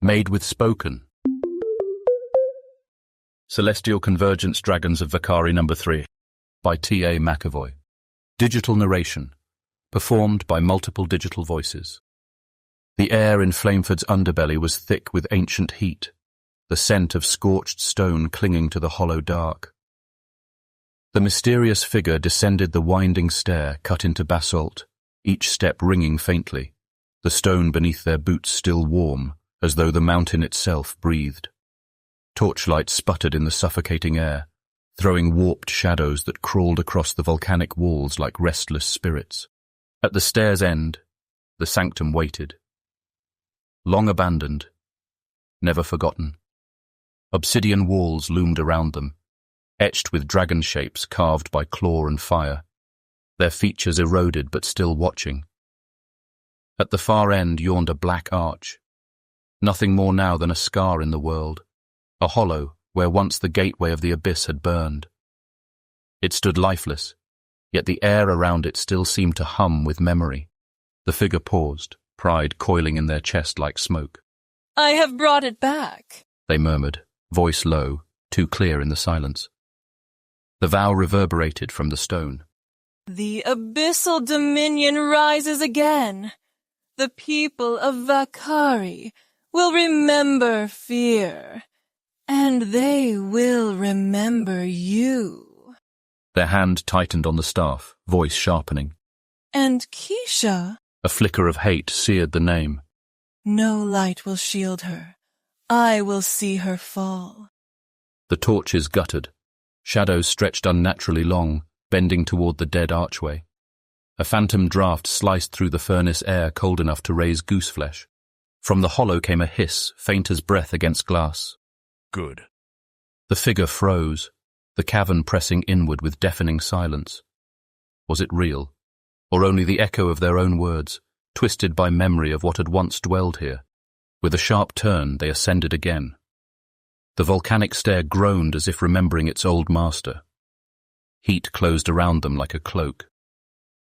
Made with Spoken. Celestial Convergence Dragons of Vacari No. 3 by T.A. McEvoy. Digital narration, performed by multiple digital voices. The air in Flameford's underbelly was thick with ancient heat, the scent of scorched stone clinging to the hollow dark. The mysterious figure descended the winding stair cut into basalt, each step ringing faintly, the stone beneath their boots still warm, as though the mountain itself breathed. Torchlight sputtered in the suffocating air, throwing warped shadows that crawled across the volcanic walls like restless spirits. At the stair's end, the sanctum waited. Long abandoned, never forgotten. Obsidian walls loomed around them, etched with dragon shapes carved by claw and fire, their features eroded but still watching. At the far end yawned a black arch, nothing more now than a scar in the world, a hollow where once the gateway of the abyss had burned. It stood lifeless, yet the air around it still seemed to hum with memory. The figure paused, pride coiling in their chest like smoke. "I have brought it back," they murmured, voice low, too clear in the silence. The vow reverberated from the stone. "The abyssal dominion rises again. The people of Vacari will remember fear, and they will remember you." Their hand tightened on the staff, voice sharpening. "And Keisha," a flicker of hate seared the name. "No light will shield her. I will see her fall." The torches guttered. Shadows stretched unnaturally long, bending toward the dead archway. A phantom draft sliced through the furnace air cold enough to raise gooseflesh. From the hollow came a hiss, faint as breath against glass. Good. The figure froze, the cavern pressing inward with deafening silence. Was it real, or only the echo of their own words, twisted by memory of what had once dwelled here? With a sharp turn, they ascended again. The volcanic stair groaned as if remembering its old master. Heat closed around them like a cloak.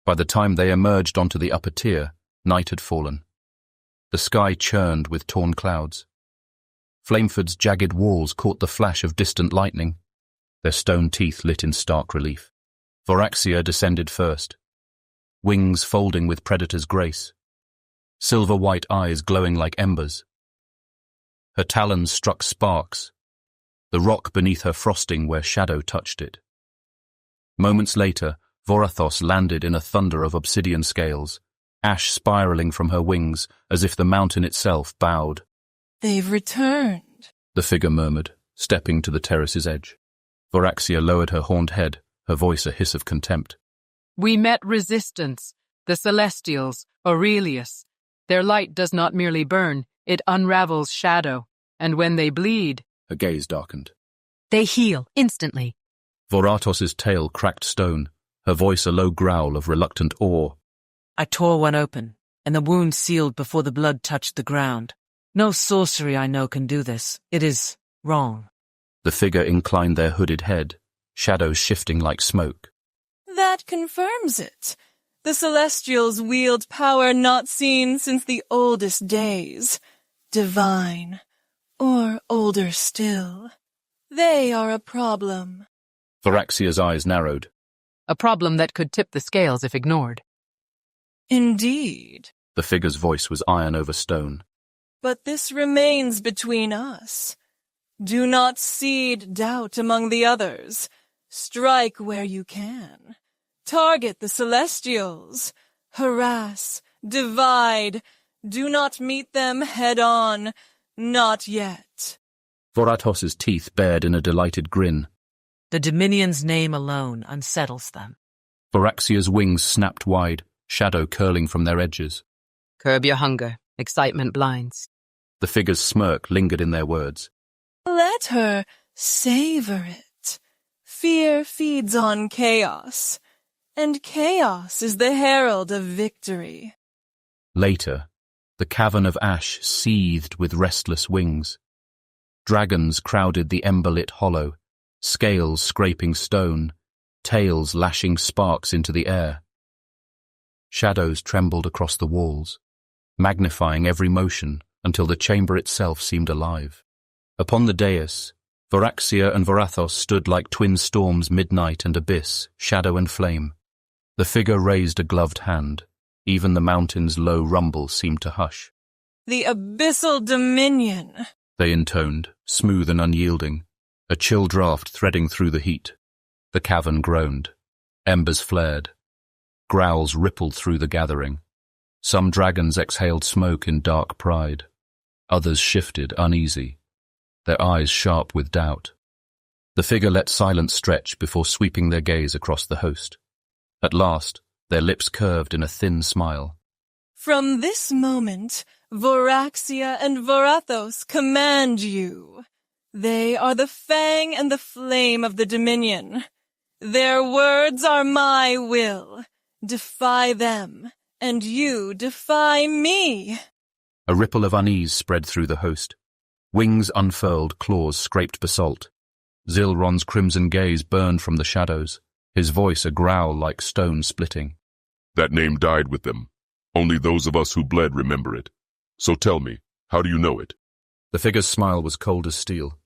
By the time they emerged onto the upper tier, night had fallen. The sky churned with torn clouds. Flameford's jagged walls caught the flash of distant lightning, their stone teeth lit in stark relief. Voraxia descended first, wings folding with predator's grace, silver-white eyes glowing like embers. Her talons struck sparks, the rock beneath her frosting where shadow touched it. Moments later, Vorathos landed in a thunder of obsidian scales, ash spiraling from her wings as if the mountain itself bowed. "They've returned," the figure murmured, stepping to the terrace's edge. Voraxia lowered her horned head, her voice a hiss of contempt. "We met resistance, the Celestials, Aurelius. Their light does not merely burn, it unravels shadow, and when they bleed—" Her gaze darkened. "They heal, instantly." Voratos's tail cracked stone, her voice a low growl of reluctant awe. "I tore one open, and the wound sealed before the blood touched the ground. No sorcery I know can do this. It is wrong." The figure inclined their hooded head, shadows shifting like smoke. "That confirms it. The Celestials wield power not seen since the oldest days. Divine, or older still. They are a problem." Voraxia's eyes narrowed. "A problem that could tip the scales if ignored." "Indeed." The figure's voice was iron over stone. "But this remains between us. Do not seed doubt among the others. Strike where you can. Target the Celestials. Harass, divide. Do not meet them head-on. Not yet." Voratos's teeth bared in a delighted grin. The Dominion's name alone unsettles them. Voraxia's wings snapped wide, shadow curling from their edges. "Curb your hunger. Excitement blinds." The figure's smirk lingered in their words. "Let her savor it. Fear feeds on chaos, and chaos is the herald of victory." Later, the cavern of ash seethed with restless wings. Dragons crowded the ember-lit hollow, scales scraping stone, tails lashing sparks into the air. Shadows trembled across the walls, magnifying every motion, until the chamber itself seemed alive. Upon the dais, Varaxia and Varathos stood like twin storms, midnight and abyss, shadow and flame. The figure raised a gloved hand. Even the mountain's low rumble seemed to hush. The abyssal dominion, they intoned, smooth and unyielding, a chill draught threading through the heat. The cavern groaned. Embers flared. Growls rippled through the gathering. Some dragons exhaled smoke in dark pride. Others shifted, uneasy, their eyes sharp with doubt. The figure let silence stretch before sweeping their gaze across the host. At last, their lips curved in a thin smile. From this moment, Varaxia and Varathos command you. They are the fang and the flame of the Dominion. Their words are my will. Defy them, and you defy me. A ripple of unease spread through the host. Wings unfurled, claws scraped basalt. Zilron's crimson gaze burned from the shadows, his voice a growl like stone splitting. That name died with them. Only those of us who bled remember it. So tell me, how do you know it? The figure's smile was cold as steel.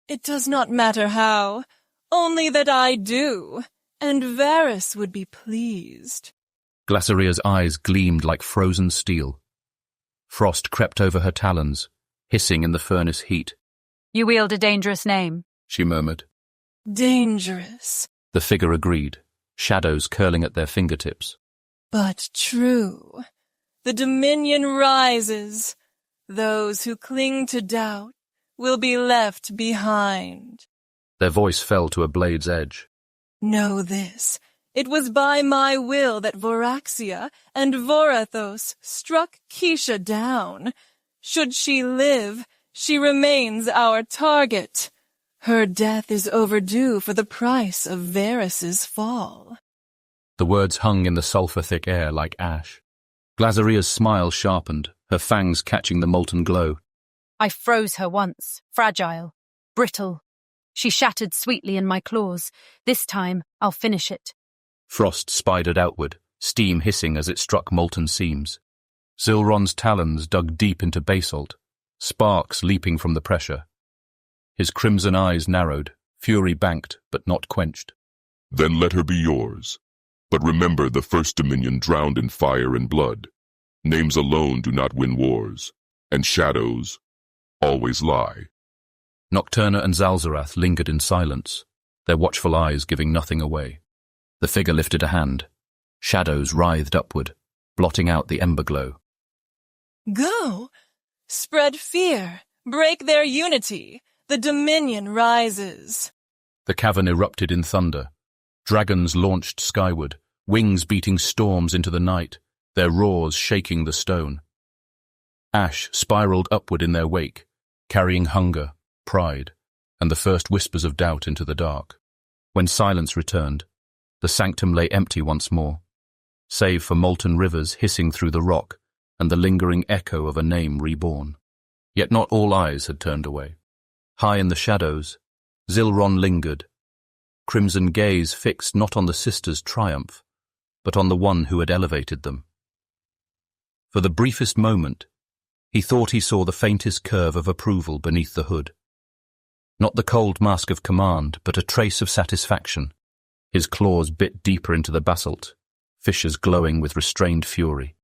It does not matter how, only that I do, and Varus would be pleased. Glaceria's eyes gleamed like frozen steel. Frost crept over her talons, hissing in the furnace heat. You wield a dangerous name, she murmured. Dangerous. The figure agreed, shadows curling at their fingertips. But true. The Dominion rises. Those who cling to doubt will be left behind. Their voice fell to a blade's edge. Know this. It was by my will that Varaxia and Varathos struck Keisha down. Should she live, she remains our target. Her death is overdue for the price of Varus's fall. The words hung in the sulphur-thick air like ash. Glaceria's smile sharpened, her fangs catching the molten glow. I froze her once, fragile, brittle. She shattered sweetly in my claws. This time, I'll finish it. Frost spidered outward, steam hissing as it struck molten seams. Zilron's talons dug deep into basalt, sparks leaping from the pressure. His crimson eyes narrowed, fury banked but not quenched. Then let her be yours. But remember, the First Dominion drowned in fire and blood. Names alone do not win wars, and shadows always lie. Nocturna and Zalzarath lingered in silence, their watchful eyes giving nothing away. The figure lifted a hand. Shadows writhed upward, blotting out the ember glow. Go! Spread fear! Break their unity! The Dominion rises! The cavern erupted in thunder. Dragons launched skyward, wings beating storms into the night, their roars shaking the stone. Ash spiraled upward in their wake, carrying hunger, pride, and the first whispers of doubt into the dark. When silence returned, the sanctum lay empty once more, save for molten rivers hissing through the rock and the lingering echo of a name reborn. Yet not all eyes had turned away. High in the shadows, Zilron lingered, crimson gaze fixed not on the sisters' triumph, but on the one who had elevated them. For the briefest moment, he thought he saw the faintest curve of approval beneath the hood. Not the cold mask of command, but a trace of satisfaction. His claws bit deeper into the basalt, fissures glowing with restrained fury.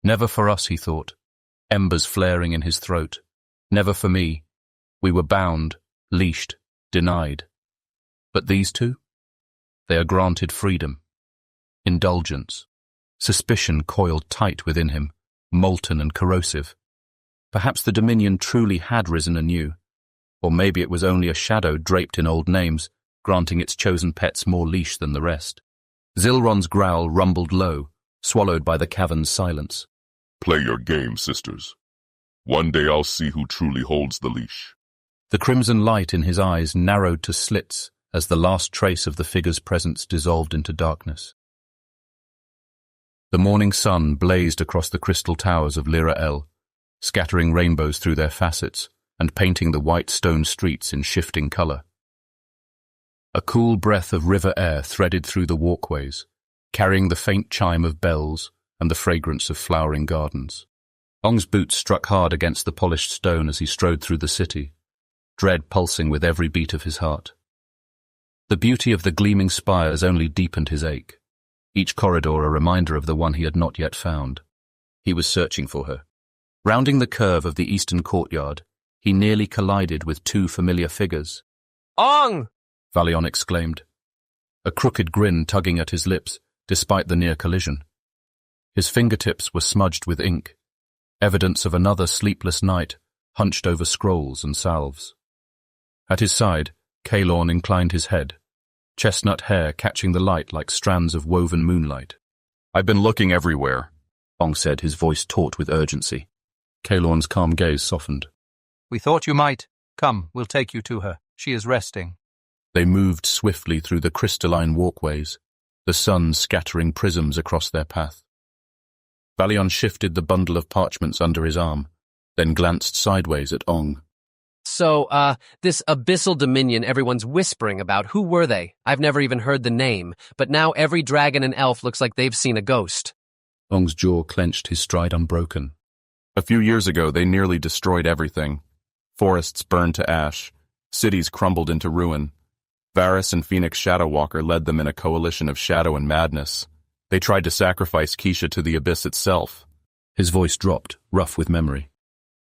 Never for us, he thought, embers flaring in his throat. Never for me. We were bound, leashed, denied. But these two? They are granted freedom. Indulgence. Suspicion coiled tight within him, molten and corrosive. Perhaps the Dominion truly had risen anew, or maybe it was only a shadow draped in old names, granting its chosen pets more leash than the rest. Zilron's growl rumbled low, swallowed by the cavern's silence. Play your game, sisters. One day I'll see who truly holds the leash. The crimson light in his eyes narrowed to slits as the last trace of the figure's presence dissolved into darkness. The morning sun blazed across the crystal towers of Lyra'el, scattering rainbows through their facets and painting the white stone streets in shifting color. A cool breath of river air threaded through the walkways, carrying the faint chime of bells and the fragrance of flowering gardens. Ong's boots struck hard against the polished stone as he strode through the city, dread pulsing with every beat of his heart. The beauty of the gleaming spires only deepened his ache, each corridor a reminder of the one he had not yet found. He was searching for her. Rounding the curve of the eastern courtyard, he nearly collided with two familiar figures. Ong! Valion exclaimed, a crooked grin tugging at his lips despite the near collision. His fingertips were smudged with ink, evidence of another sleepless night hunched over scrolls and salves. At his side, Caelorn inclined his head, chestnut hair catching the light like strands of woven moonlight. I've been looking everywhere, Ong said, his voice taut with urgency. Caelorn's calm gaze softened. We thought you might. Come, we'll take you to her. She is resting. They moved swiftly through the crystalline walkways, the sun scattering prisms across their path. Valion shifted the bundle of parchments under his arm, then glanced sideways at Ong. So, this abyssal dominion everyone's whispering about, who were they? I've never even heard the name, but now every dragon and elf looks like they've seen a ghost. Ong's jaw clenched, his stride unbroken. A few years ago, they nearly destroyed everything. Forests burned to ash, cities crumbled into ruin. Varus and Phoenix Shadowwalker led them in a coalition of shadow and madness. They tried to sacrifice Keisha to the abyss itself. His voice dropped, rough with memory.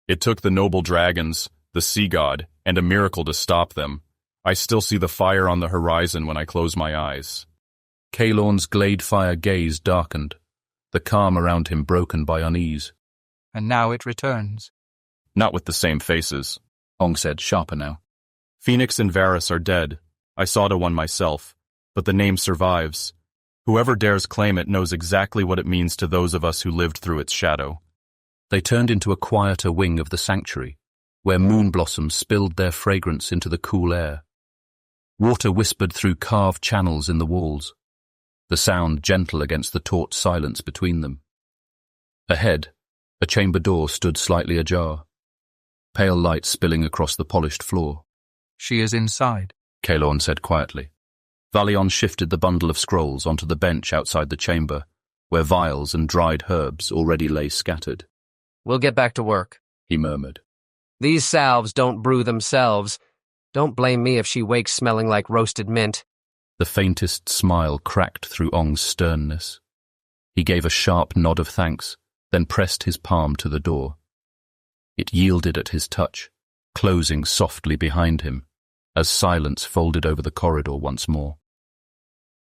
It took the noble dragons, the sea god, and a miracle to stop them. I still see the fire on the horizon when I close my eyes. Caelorn's glade fire gaze darkened, the calm around him broken by unease. And now it returns. Not with the same faces, Ong said, sharper now. Phoenix and Varus are dead. I saw to one myself, but the name survives. Whoever dares claim it knows exactly what it means to those of us who lived through its shadow. They turned into a quieter wing of the sanctuary, where moon blossoms spilled their fragrance into the cool air. Water whispered through carved channels in the walls, the sound gentle against the taut silence between them. Ahead, a chamber door stood slightly ajar, pale light spilling across the polished floor. She is inside, Caelorn said quietly. Valion shifted the bundle of scrolls onto the bench outside the chamber, where vials and dried herbs already lay scattered. We'll get back to work, he murmured. These salves don't brew themselves. Don't blame me if she wakes smelling like roasted mint. The faintest smile cracked through Ong's sternness. He gave a sharp nod of thanks, then pressed his palm to the door. It yielded at his touch, closing softly behind him, as silence folded over the corridor once more.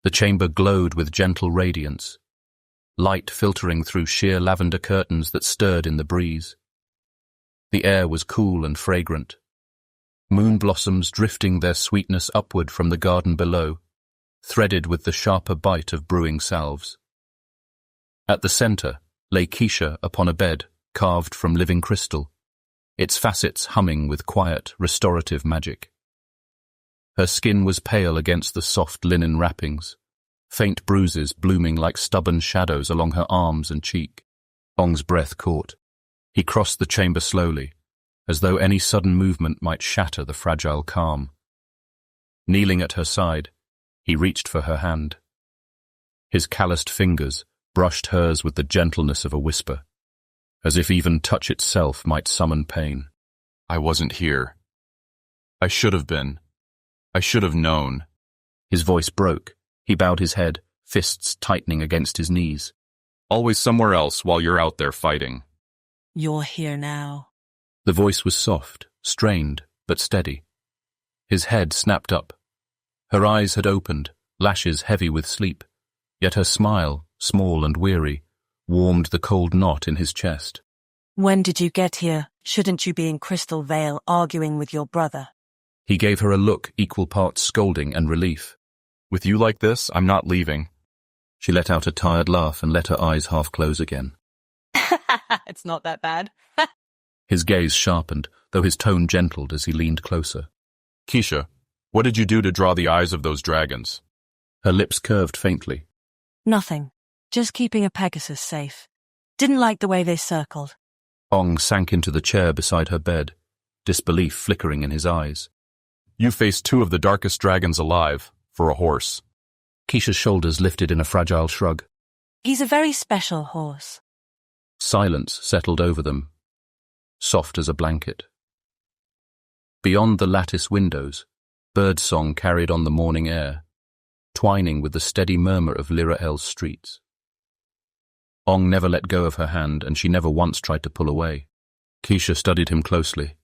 The chamber glowed with gentle radiance, light filtering through sheer lavender curtains that stirred in the breeze. The air was cool and fragrant, moon blossoms drifting their sweetness upward from the garden below, threaded with the sharper bite of brewing salves. At the center lay Keisha upon a bed carved from living crystal, its facets humming with quiet, restorative magic. Her skin was pale against the soft linen wrappings, faint bruises blooming like stubborn shadows along her arms and cheek. Ong's breath caught. He crossed the chamber slowly, as though any sudden movement might shatter the fragile calm. Kneeling at her side, he reached for her hand. His calloused fingers brushed hers with the gentleness of a whisper, as if even touch itself might summon pain. I wasn't here. I should have been. I should have known. His voice broke. He bowed his head, fists tightening against his knees. Always somewhere else while you're out there fighting. You're here now. The voice was soft, strained, but steady. His head snapped up. Her eyes had opened, lashes heavy with sleep, yet her smile, small and weary, warmed the cold knot in his chest. When did you get here? Shouldn't you be in Crystal Vale arguing with your brother? He gave her a look equal parts scolding and relief. With you like this, I'm not leaving. She let out a tired laugh and let her eyes half close again. It's not that bad. His gaze sharpened, though his tone gentled as he leaned closer. Keisha, what did you do to draw the eyes of those dragons? Her lips curved faintly. Nothing. Just keeping a Pegasus safe. Didn't like the way they circled. Ong sank into the chair beside her bed, disbelief flickering in his eyes. You faced two of the darkest dragons alive, for a horse. Keisha's shoulders lifted in a fragile shrug. He's a very special horse. Silence settled over them, soft as a blanket. Beyond the lattice windows, birdsong carried on the morning air, twining with the steady murmur of Lyra'el's streets. Ong never let go of her hand, and she never once tried to pull away. Keisha studied him closely.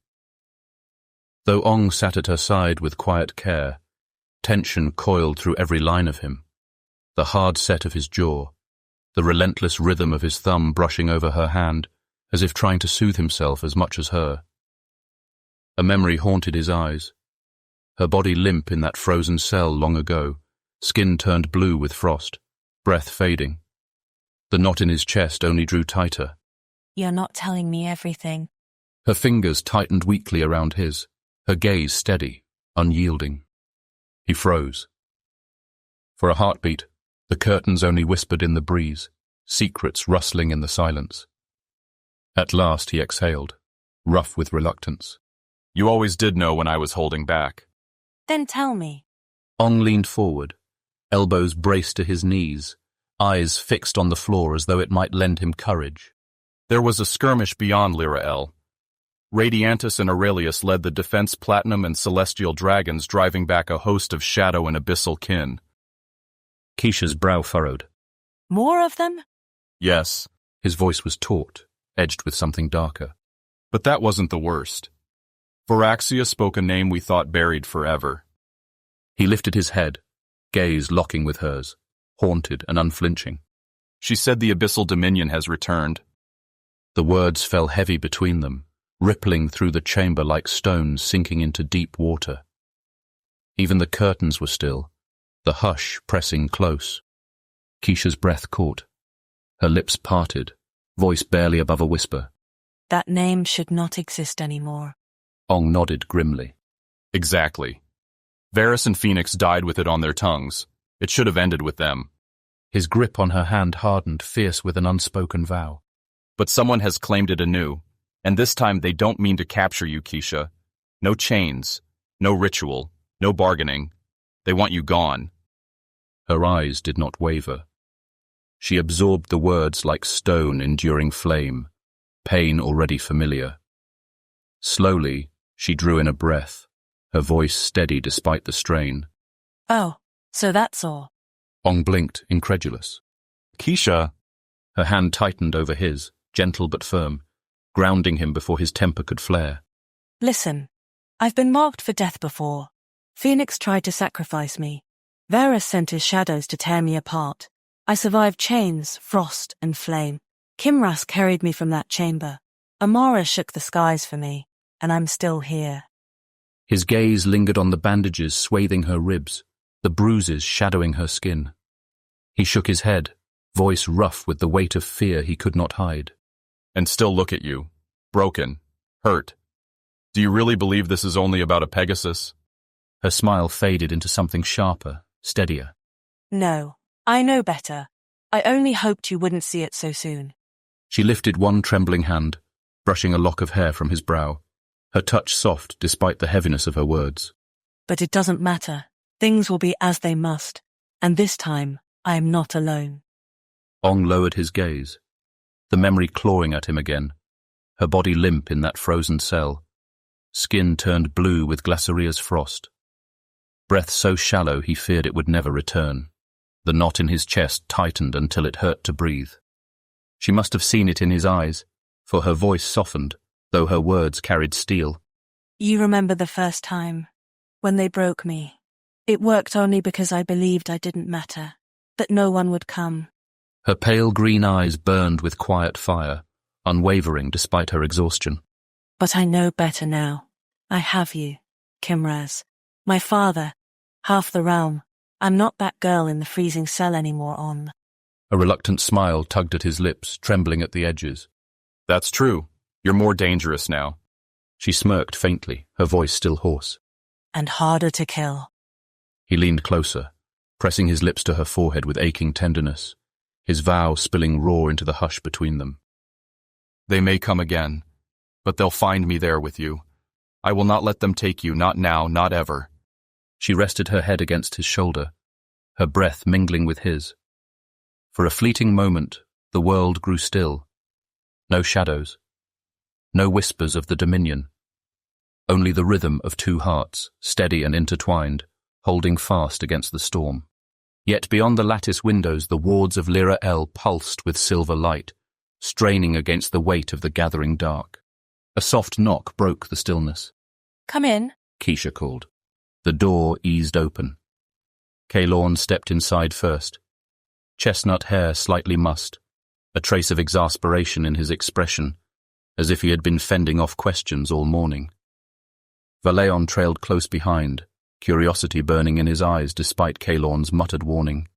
Though Ong sat at her side with quiet care, tension coiled through every line of him. The hard set of his jaw, the relentless rhythm of his thumb brushing over her hand, as if trying to soothe himself as much as her. A memory haunted his eyes. Her body limp in that frozen cell long ago, skin turned blue with frost, breath fading. The knot in his chest only drew tighter. You're not telling me everything. Her fingers tightened weakly around his, her gaze steady, unyielding. He froze. For a heartbeat, the curtains only whispered in the breeze, secrets rustling in the silence. At last he exhaled, rough with reluctance. You always did know when I was holding back. Then tell me. Ong leaned forward, elbows braced to his knees, eyes fixed on the floor as though it might lend him courage. There was a skirmish beyond Lyra'el. Radiantus and Aurelius led the defense platinum and celestial dragons, driving back a host of shadow and abyssal kin. Keisha's brow furrowed. More of them? Yes. His voice was taut, edged with something darker. But that wasn't the worst. Varaxia spoke a name we thought buried forever. He lifted his head, gaze locking with hers, haunted and unflinching. She said the abyssal dominion has returned. The words fell heavy between them, rippling through the chamber like stones sinking into deep water. Even the curtains were still, the hush pressing close. Keisha's breath caught. Her lips parted, voice barely above a whisper. That name should not exist anymore. Ong nodded grimly. Exactly. Varus and Phoenix died with it on their tongues. It should have ended with them. His grip on her hand hardened, fierce with an unspoken vow. But someone has claimed it anew, and this time they don't mean to capture you, Keisha. No chains, no ritual, no bargaining. They want you gone. Her eyes did not waver. She absorbed the words like stone enduring flame, pain already familiar. Slowly, she drew in a breath, her voice steady despite the strain. Oh, so that's all. Ong blinked, incredulous. Keisha. Her hand tightened over his, gentle but firm, grounding him before his temper could flare. Listen, I've been marked for death before. Phoenix tried to sacrifice me. Varus sent his shadows to tear me apart. I survived chains, frost, and flame. Kimras carried me from that chamber. Amara shook the skies for me, and I'm still here. His gaze lingered on the bandages swathing her ribs, the bruises shadowing her skin. He shook his head, voice rough with the weight of fear he could not hide. And still look at you, broken, hurt. Do you really believe this is only about a Pegasus? Her smile faded into something sharper, steadier. No, I know better. I only hoped you wouldn't see it so soon. She lifted one trembling hand, brushing a lock of hair from his brow, her touch soft despite the heaviness of her words. But it doesn't matter. Things will be as they must, and this time I am not alone. Ong lowered his gaze, the memory clawing at him again, her body limp in that frozen cell, skin turned blue with Glaceria's frost. Breath so shallow he feared it would never return. The knot in his chest tightened until it hurt to breathe. She must have seen it in his eyes, for her voice softened, though her words carried steel. You remember the first time, when they broke me. It worked only because I believed I didn't matter, that no one would come. Her pale green eyes burned with quiet fire, unwavering despite her exhaustion. But I know better now. I have you, Kimraz. My father, half the realm. I'm not that girl in the freezing cell anymore, On. A reluctant smile tugged at his lips, trembling at the edges. That's true. You're more dangerous now. She smirked faintly, her voice still hoarse. And harder to kill. He leaned closer, pressing his lips to her forehead with aching tenderness, his vow spilling raw into the hush between them. They may come again, but they'll find me there with you. I will not let them take you, not now, not ever. She rested her head against his shoulder, her breath mingling with his. For a fleeting moment, the world grew still. No shadows. No whispers of the Dominion. Only the rhythm of two hearts, steady and intertwined, holding fast against the storm. Yet beyond the lattice windows the wards of Lyra'el pulsed with silver light, straining against the weight of the gathering dark. A soft knock broke the stillness. Come in, Keisha called. The door eased open. Caelorn stepped inside first. Chestnut hair slightly mussed, a trace of exasperation in his expression, as if he had been fending off questions all morning. Valeon trailed close behind, curiosity burning in his eyes despite Caelorn's muttered warning.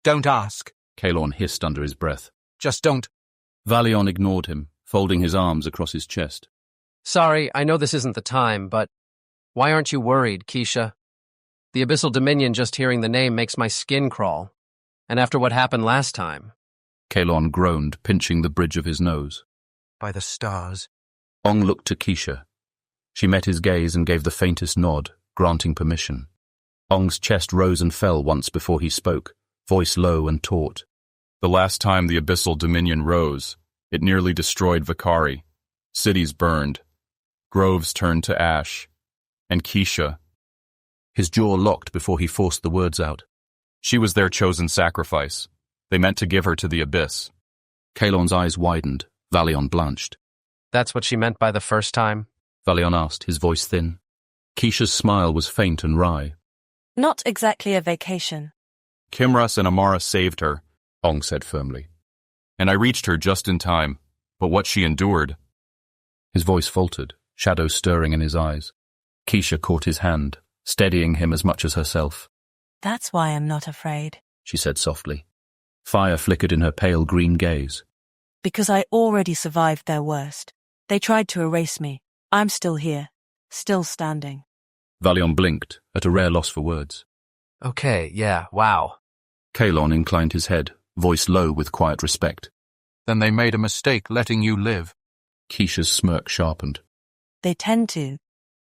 Don't ask. Caelorn hissed under his breath. Just don't. Valeon ignored him, folding his arms across his chest. Sorry, I know this isn't the time, but why aren't you worried, Keisha? The Abyssal Dominion, just hearing the name makes my skin crawl. And after what happened last time... Caelorn groaned, pinching the bridge of his nose. By the stars. Ong looked to Keisha. She met his gaze and gave the faintest nod, granting permission. Ong's chest rose and fell once before he spoke, voice low and taut. The last time the Abyssal Dominion rose, it nearly destroyed Vacari. Cities burned. Groves turned to ash. And Keisha... His jaw locked before he forced the words out. She was their chosen sacrifice. They meant to give her to the abyss. Caelorn's eyes widened. Valeon blanched. That's what she meant by the first time? Valeon asked, his voice thin. Keisha's smile was faint and wry. Not exactly a vacation. Kimras and Amara saved her, Ong said firmly. and I reached her just in time. But what she endured... His voice faltered, shadows stirring in his eyes. Keisha caught his hand, steadying him as much as herself. That's why I'm not afraid, she said softly. Fire flickered in her pale green gaze. Because I already survived their worst. They tried to erase me. I'm still here, still standing. Valion blinked, at a rare loss for words. Okay, yeah, wow. Caelorn inclined his head, voice low with quiet respect. Then they made a mistake letting you live. Keisha's smirk sharpened. They tend to.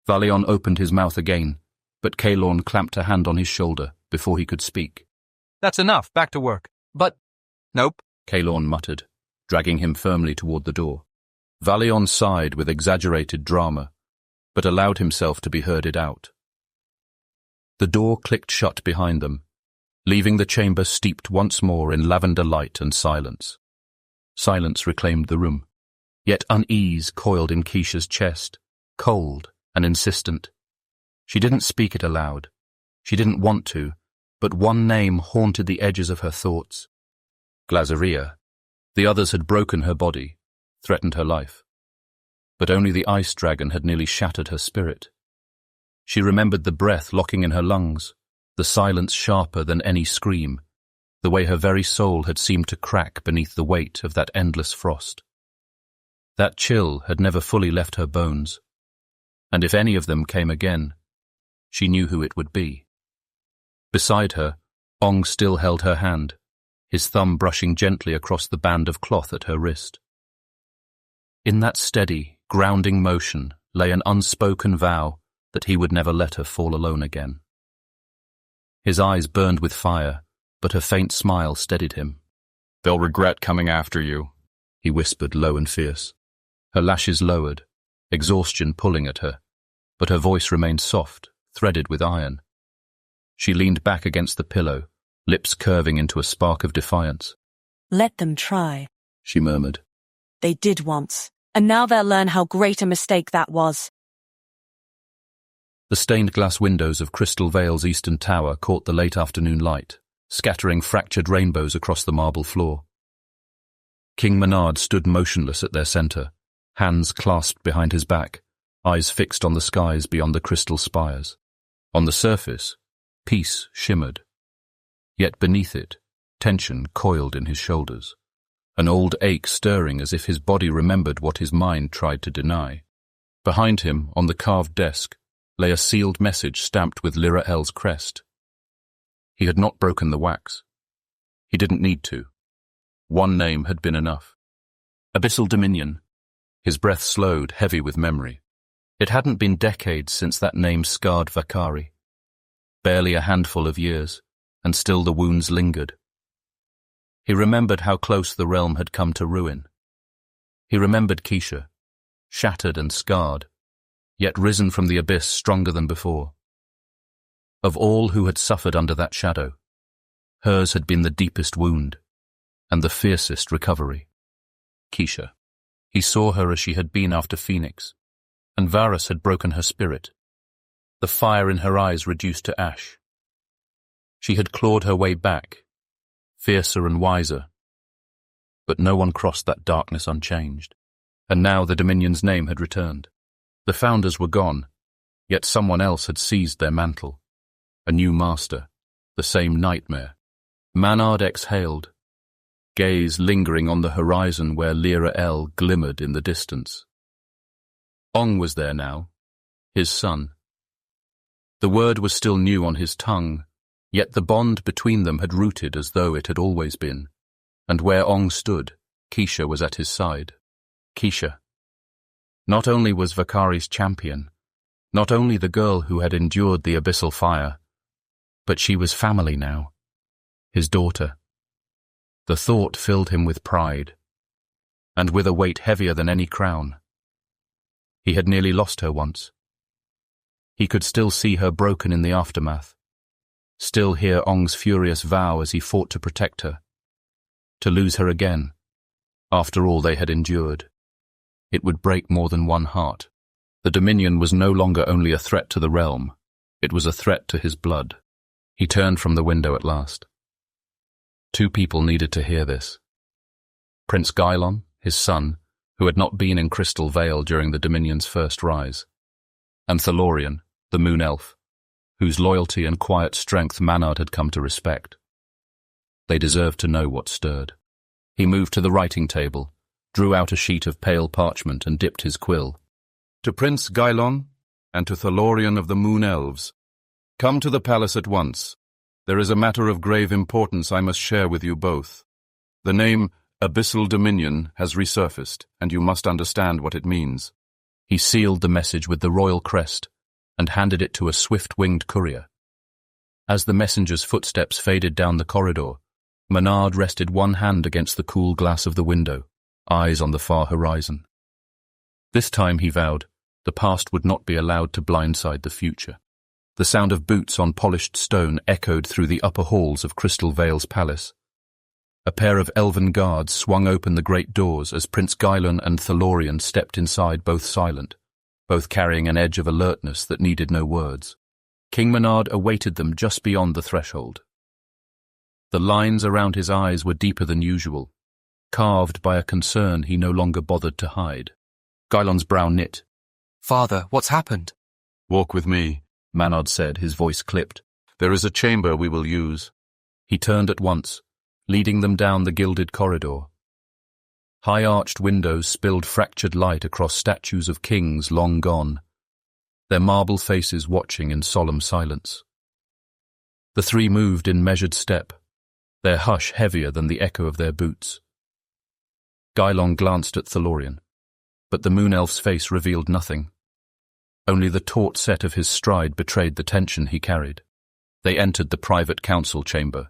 Valion opened his mouth again, but Caelorn clamped a hand on his shoulder before he could speak. That's enough, back to work. But... Nope. Caelorn muttered, dragging him firmly toward the door. Valion sighed with exaggerated drama, but allowed himself to be herded out. The door clicked shut behind them, leaving the chamber steeped once more in lavender light and silence. Silence reclaimed the room, yet unease coiled in Keisha's chest, cold and insistent. She didn't speak it aloud. She didn't want to, but one name haunted the edges of her thoughts. Glazeria. The others had broken her body, threatened her life. But only the ice dragon had nearly shattered her spirit. She remembered the breath locking in her lungs, the silence sharper than any scream, the way her very soul had seemed to crack beneath the weight of that endless frost. That chill had never fully left her bones, and if any of them came again, she knew who it would be. Beside her, Ong still held her hand, his thumb brushing gently across the band of cloth at her wrist. In that steady, grounding motion lay an unspoken vow that he would never let her fall alone again. His eyes burned with fire, but her faint smile steadied him. They'll regret coming after you, he whispered low and fierce. Her lashes lowered, exhaustion pulling at her, but her voice remained soft, threaded with iron. She leaned back against the pillow, lips curving into a spark of defiance. Let them try, she murmured. They did once, and now they'll learn how great a mistake that was. The stained glass windows of Crystal Vale's eastern tower caught the late afternoon light, scattering fractured rainbows across the marble floor. King Menard stood motionless at their center, hands clasped behind his back, eyes fixed on the skies beyond the crystal spires. On the surface, peace shimmered. Yet beneath it, tension coiled in his shoulders, an old ache stirring as if his body remembered what his mind tried to deny. Behind him, on the carved desk, lay a sealed message stamped with Lyra'el's crest. He had not broken the wax. He didn't need to. One name had been enough. Abyssal Dominion. His breath slowed, heavy with memory. It hadn't been decades since that name scarred Vacari. Barely a handful of years, and still the wounds lingered. He remembered how close the realm had come to ruin. He remembered Keisha, shattered and scarred, yet risen from the abyss stronger than before. Of all who had suffered under that shadow, hers had been the deepest wound and the fiercest recovery. Keisha. He saw her as she had been after Phoenix, and Vuarus had broken her spirit, the fire in her eyes reduced to ash. She had clawed her way back, fiercer and wiser, but no one crossed that darkness unchanged. And now the Dominion's name had returned. The founders were gone, yet someone else had seized their mantle. A new master, the same nightmare. Maynard exhaled, gaze lingering on the horizon where Lyra'el glimmered in the distance. Ong was there now, his son. The word was still new on his tongue, yet the bond between them had rooted as though it had always been, and where Ong stood, Keisha was at his side. Keisha. Not only was Vacari's champion, not only the girl who had endured the abyssal fire, but she was family now, his daughter. The thought filled him with pride, and with a weight heavier than any crown. He had nearly lost her once. He could still see her broken in the aftermath, still hear Ong's furious vow as he fought to protect her. To lose her again, after all they had endured, it would break more than one heart. The Dominion was no longer only a threat to the realm, it was a threat to his blood. He turned from the window at last. Two people needed to hear this. Prince Gylon, his son, who had not been in Crystal Vale during the Dominion's first rise, and Thalorian, the moon elf, whose loyalty and quiet strength Maynard had come to respect. They deserved to know what stirred. He moved to the writing table, drew out a sheet of pale parchment and dipped his quill. To Prince Gylon and to Thalorian of the Moon Elves, come to the palace at once. There is a matter of grave importance I must share with you both. The name Abyssal Dominion has resurfaced, and you must understand what it means. He sealed the message with the royal crest and handed it to a swift-winged courier. As the messenger's footsteps faded down the corridor, Maynard rested one hand against the cool glass of the window, eyes on the far horizon. This time, he vowed, the past would not be allowed to blindside the future. The sound of boots on polished stone echoed through the upper halls of Crystal Vale's palace. A pair of elven guards swung open the great doors as Prince Gylon and Thalorian stepped inside, both silent, both carrying an edge of alertness that needed no words. King Maynard awaited them just beyond the threshold. The lines around his eyes were deeper than usual, carved by a concern he no longer bothered to hide. Gylon's brow knit. Father, what's happened? Walk with me, Maynard said, his voice clipped. There is a chamber we will use. He turned at once, leading them down the gilded corridor. High-arched windows spilled fractured light across statues of kings long gone, their marble faces watching in solemn silence. The three moved in measured step, their hush heavier than the echo of their boots. Gylon glanced at Thalorian, but the moon elf's face revealed nothing. Only the taut set of his stride betrayed the tension he carried. They entered the private council chamber.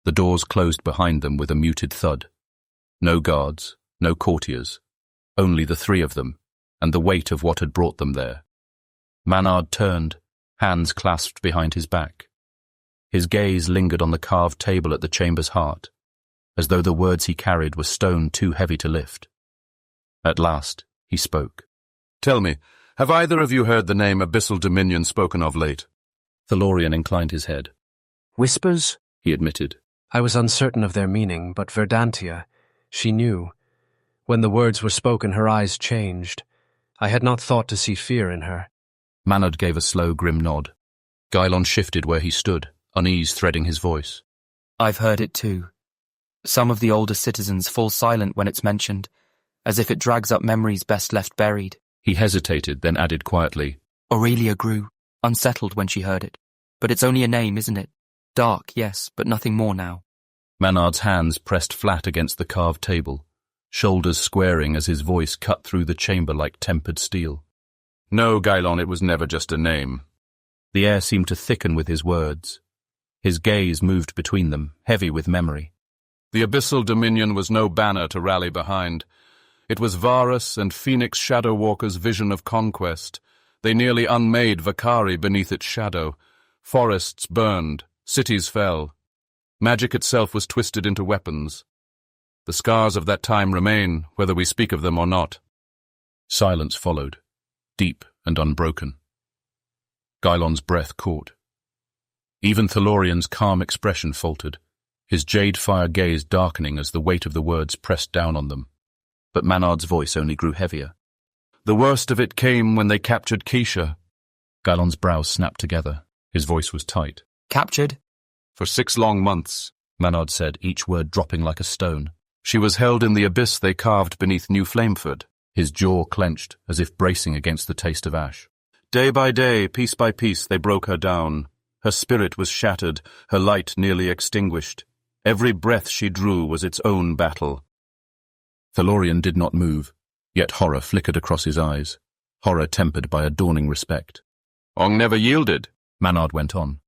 The doors closed behind them with a muted thud. No guards, no courtiers, only the three of them, and the weight of what had brought them there. Maynard turned, hands clasped behind his back. His gaze lingered on the carved table at the chamber's heart, as though the words he carried were stone too heavy to lift. At last, he spoke. Tell me, have either of you heard the name Abyssal Dominion spoken of late? Thalorian inclined his head. Whispers? He admitted. I was uncertain of their meaning, but Verdantia, she knew. When the words were spoken, her eyes changed. I had not thought to see fear in her. Maynard gave a slow, grim nod. Gylon shifted where he stood, unease threading his voice. I've heard it too. Some of the older citizens fall silent when it's mentioned, as if it drags up memories best left buried. He hesitated, then added quietly. Aurelia grew, unsettled when she heard it. But it's only a name, isn't it? Dark, yes, but nothing more now. Maynard's hands pressed flat against the carved table, shoulders squaring as his voice cut through the chamber like tempered steel. No, Gylon, it was never just a name. The air seemed to thicken with his words. His gaze moved between them, heavy with memory. The Abyssal Dominion was no banner to rally behind. It was Vuarus and Phoenix Shadow Walker's vision of conquest. They nearly unmade Vacari beneath its shadow. Forests burned, cities fell. Magic itself was twisted into weapons. The scars of that time remain, whether we speak of them or not. Silence followed, deep and unbroken. Gylon's breath caught. Even Thalorian's calm expression faltered, his jade-fire gaze darkening as the weight of the words pressed down on them. But Manard's voice only grew heavier. The worst of it came when they captured Keisha. Gylon's brows snapped together. His voice was tight. Captured? For 6 long months, Manard said, each word dropping like a stone. She was held in the abyss they carved beneath New Flameford. His jaw clenched, as if bracing against the taste of ash. Day by day, piece by piece, they broke her down. Her spirit was shattered, her light nearly extinguished. Every breath she drew was its own battle. Thalorian did not move, yet horror flickered across his eyes, horror tempered by a dawning respect. Ong never yielded, Manard went on.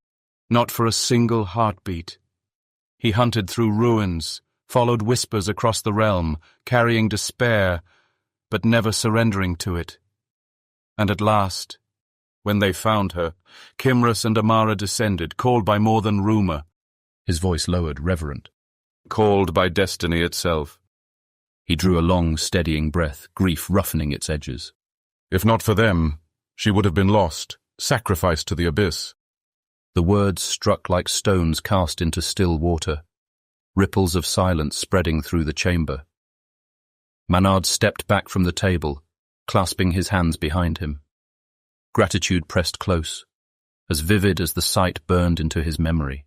Not for a single heartbeat. He hunted through ruins, followed whispers across the realm, carrying despair, but never surrendering to it. And at last, when they found her, Kimrus and Amara descended, called by more than rumor. His voice lowered, reverent. Called by destiny itself. He drew a long, steadying breath, grief roughening its edges. If not for them, she would have been lost, sacrificed to the abyss. The words struck like stones cast into still water, ripples of silence spreading through the chamber. Manard stepped back from the table, clasping his hands behind him. Gratitude pressed close, as vivid as the sight burned into his memory.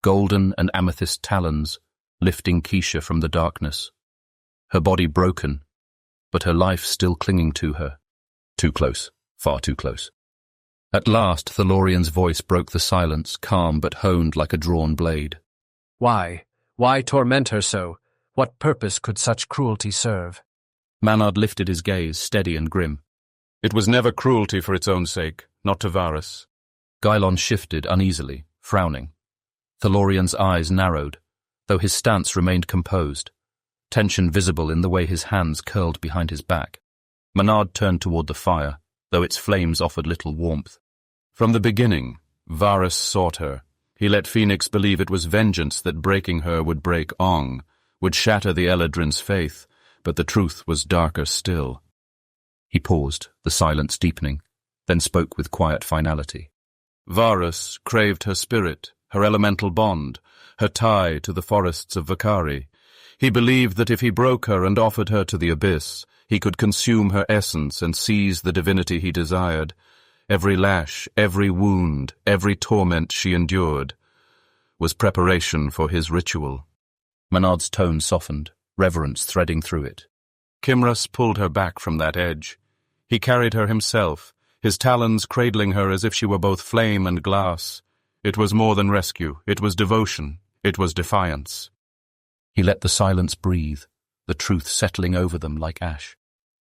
Golden and amethyst talons lifting Keisha from the darkness, her body broken, but her life still clinging to her. Too close, far too close. At last, Thalorian's voice broke the silence, calm but honed like a drawn blade. Why? Why torment her so? What purpose could such cruelty serve? Manard lifted his gaze, steady and grim. It was never cruelty for its own sake, not to Vuarus. Gylon shifted uneasily, frowning. Thalorian's eyes narrowed, though his stance remained composed, tension visible in the way his hands curled behind his back. Manard turned toward the fire, though its flames offered little warmth. From the beginning, Vuarus sought her. He let Phoenix believe it was vengeance that breaking her would break Ong, would shatter the Eladrin's faith, but the truth was darker still. He paused, the silence deepening, then spoke with quiet finality. Vuarus craved her spirit, her elemental bond, her tie to the forests of Vacari. He believed that if he broke her and offered her to the abyss, he could consume her essence and seize the divinity he desired. Every lash, every wound, every torment she endured was preparation for his ritual. Manard's tone softened, reverence threading through it. Kimrus pulled her back from that edge. He carried her himself, his talons cradling her as if she were both flame and glass. It was more than rescue, it was devotion, it was defiance. He let the silence breathe, the truth settling over them like ash.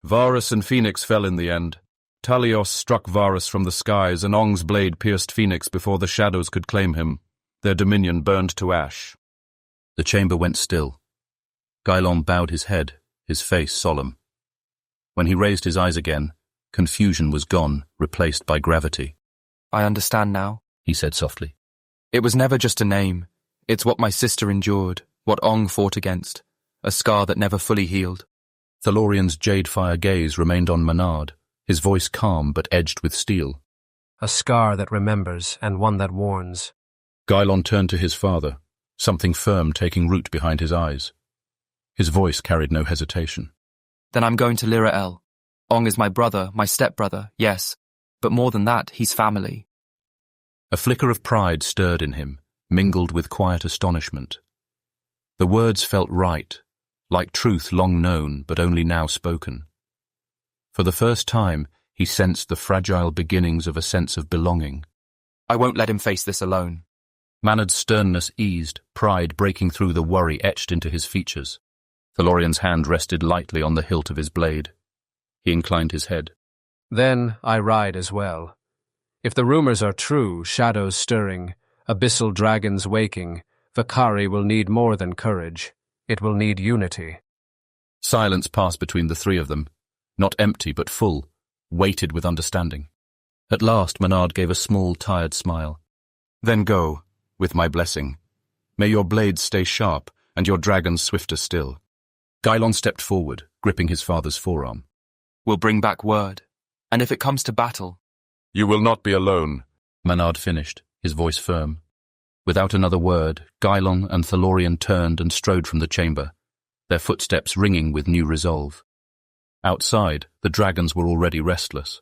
Vuarus and Phoenix fell in the end. Talios struck Vuarus from the skies, and Ong's blade pierced Phoenix before the shadows could claim him. Their dominion burned to ash. The chamber went still. Gylon bowed his head, his face solemn. When he raised his eyes again, confusion was gone, replaced by gravity. I understand now, he said softly. It was never just a name. It's what my sister endured, what Ong fought against, a scar that never fully healed. Thalorian's jade-fire gaze remained on Manard, his voice calm but edged with steel. A scar that remembers and one that warns. Gylon turned to his father, something firm taking root behind his eyes. His voice carried no hesitation. Then I'm going to Lyra'el. Ong is my brother, my stepbrother, yes, but more than that, he's family. A flicker of pride stirred in him, mingled with quiet astonishment. The words felt right, like truth long known but only now spoken. For the first time, he sensed the fragile beginnings of a sense of belonging. I won't let him face this alone. Manard's sternness eased, pride breaking through the worry etched into his features. Thalorian's hand rested lightly on the hilt of his blade. He inclined his head. Then I ride as well. If the rumors are true, shadows stirring, abyssal dragons waking, Vacari will need more than courage. It will need unity. Silence passed between the three of them, not empty but full, weighted with understanding. At last Menard gave a small, tired smile. Then go, with my blessing. May your blades stay sharp, and your dragons swifter still. Gylon stepped forward, gripping his father's forearm. We'll bring back word, and if it comes to battle... You will not be alone, Menard finished, his voice firm. Without another word, Gylon and Thalorian turned and strode from the chamber, their footsteps ringing with new resolve. Outside, the dragons were already restless.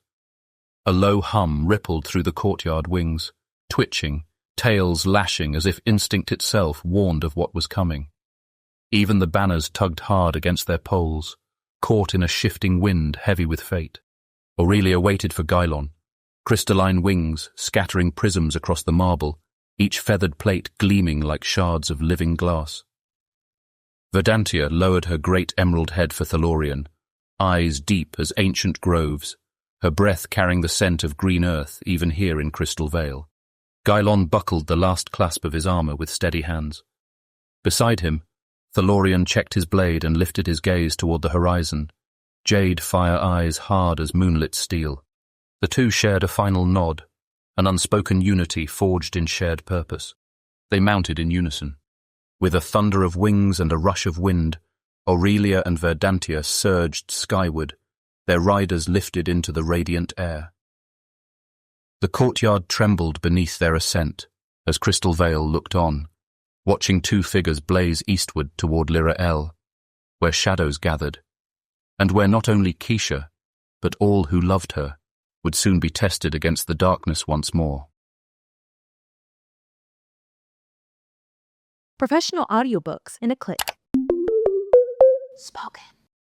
A low hum rippled through the courtyard wings, twitching, tails lashing as if instinct itself warned of what was coming. Even the banners tugged hard against their poles, caught in a shifting wind heavy with fate. Aurelia waited for Gylon, crystalline wings scattering prisms across the marble, each feathered plate gleaming like shards of living glass. Verdantia lowered her great emerald head for Thalorian, eyes deep as ancient groves, her breath carrying the scent of green earth even here in Crystal Vale. Gylon buckled the last clasp of his armor with steady hands. Beside him, Thalorian checked his blade and lifted his gaze toward the horizon, jade fire eyes hard as moonlit steel. The two shared a final nod, an unspoken unity forged in shared purpose. They mounted in unison. With a thunder of wings and a rush of wind, Aurelia and Verdantia surged skyward, their riders lifted into the radiant air. The courtyard trembled beneath their ascent as Crystal Vale looked on, watching two figures blaze eastward toward Lyra'el, where shadows gathered, and where not only Keisha, but all who loved her, would soon be tested against the darkness once more. Professional audiobooks in a click. Spoken.